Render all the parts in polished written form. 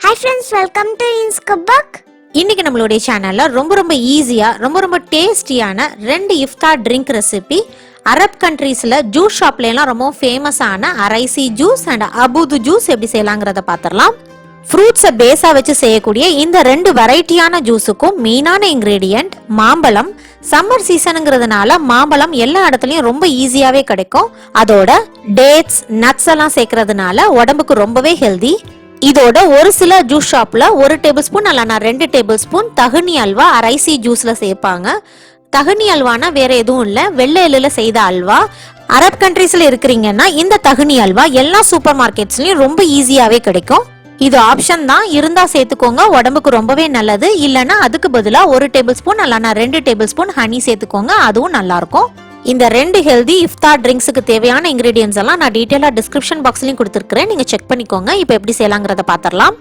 Hi friends, welcome to veens cookbook. இன்னைக்கு நம்மளுடைய சேனல்ல ரொம்ப ஈஸியா ரொம்ப டேஸ்டியான ரெண்டு இஃப்தார் ட்ரிங்க் ரெசிபி அரப் கண்ட்ரீஸ்ல ஜூஸ் ஷாப்ல எல்லாம் ரொம்ப ஃபேமஸான அரைசி ஜூஸ் அண்ட் அபூத் ஜூஸ் எப்படி செய்யலாங்கிறத பாத்திரலாம். ஃப்ரூட்ஸை பேஸா வச்சு செய்யக்கூடிய இந்த ரெண்டு வெரைட்டியான ஜூஸுக்கும் மெயினான இன்கிரீடியன்ட் மாம்பழம். சம்மர் சீசனுங்கிறதுனால மாம்பழம் எல்லா இடத்துலயும் ரொம்ப ஈஸியாவே கிடைக்கும். அதோட டேட்ஸ் நட்ஸ் எல்லாம் சேர்க்கறதுனால உடம்புக்கு ரொம்பவே ஹெல்தி. இதோட ஒரு சில ஜூஸ் ஷாப்ல 1 டேபிள் ஸ்பூன் அல்லனா 2 டேபிள் ஸ்பூன் தஹினி அல்வா அரைசி ஜூஸ்ல சேர்ப்பாங்க. தஹினி அல்வானா வேற எதுவும் இல்ல, வெள்ளை எள்ளுல செய்த அல்வா. அரப் கண்ட்ரீஸ்ல இருக்கிறீங்கன்னா இந்த தஹினி அல்வா எல்லா சூப்பர் மார்க்கெட்ஸ்லயும் ரொம்ப ஈஸியாவே கிடைக்கும். இது ஆப்ஷன் தான், இருந்தா சேர்த்துக்கோங்க, உடம்புக்கு ரொம்பவே நல்லது. இல்லைன்னா அதுக்கு பதிலா 1 டேபிள் ஸ்பூன் அல்லனா 2 டேபிள் ஸ்பூன் ஹனி சேர்த்துக்கோங்க, அதுவும் நல்லா இருக்கும். இந்த ரெண்டு ஹெல்தி இஃப்தார் ட்ரிங்க்ஸுக்கு தேவையான இன்கிரீடியன்ஸ் எல்லாம் நான் டீட்டெயிலா டிஸ்கிரிப்ஷன் பாக்ஸ்லயும் கொடுத்துருக்கேன், நீங்க செக் பண்ணிக்கோங்க. இப்போ எப்படி செய்யலாங்கிறத பாத்திரலாம்.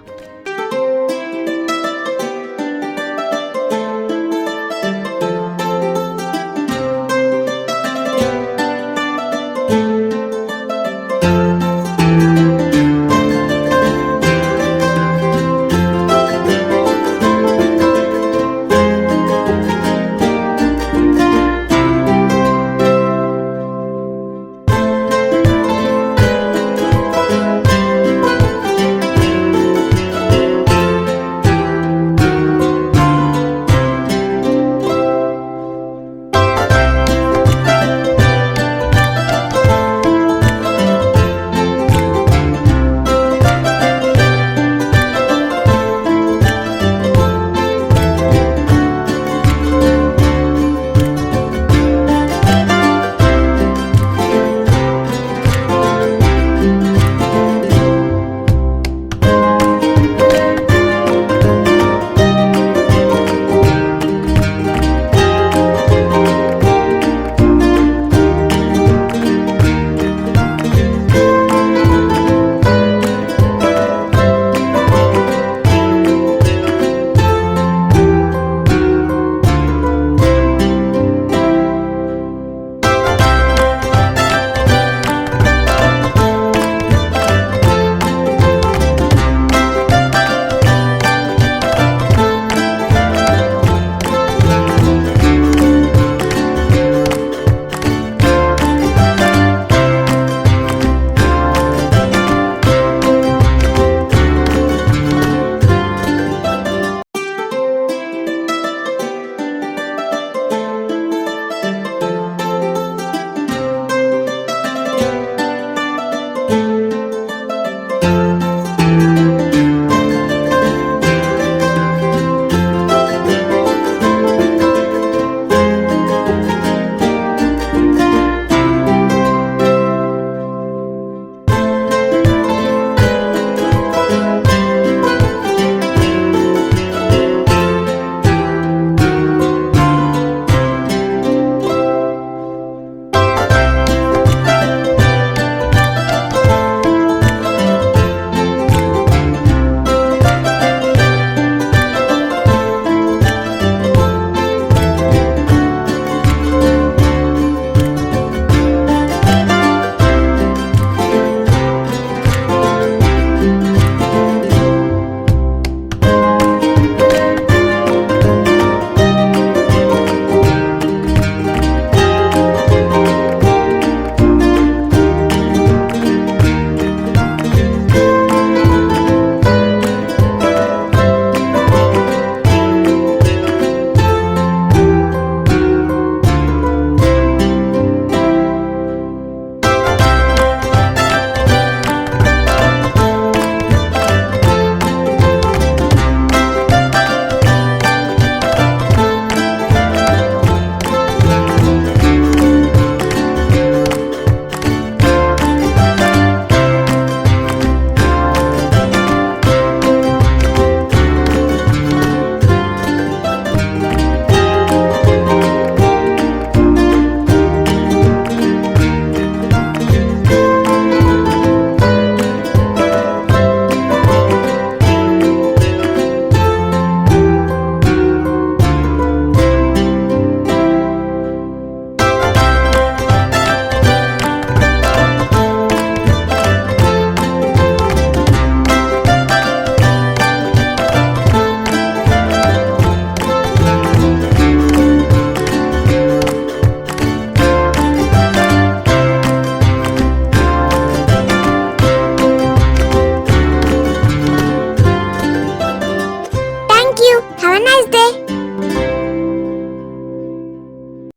a nice day.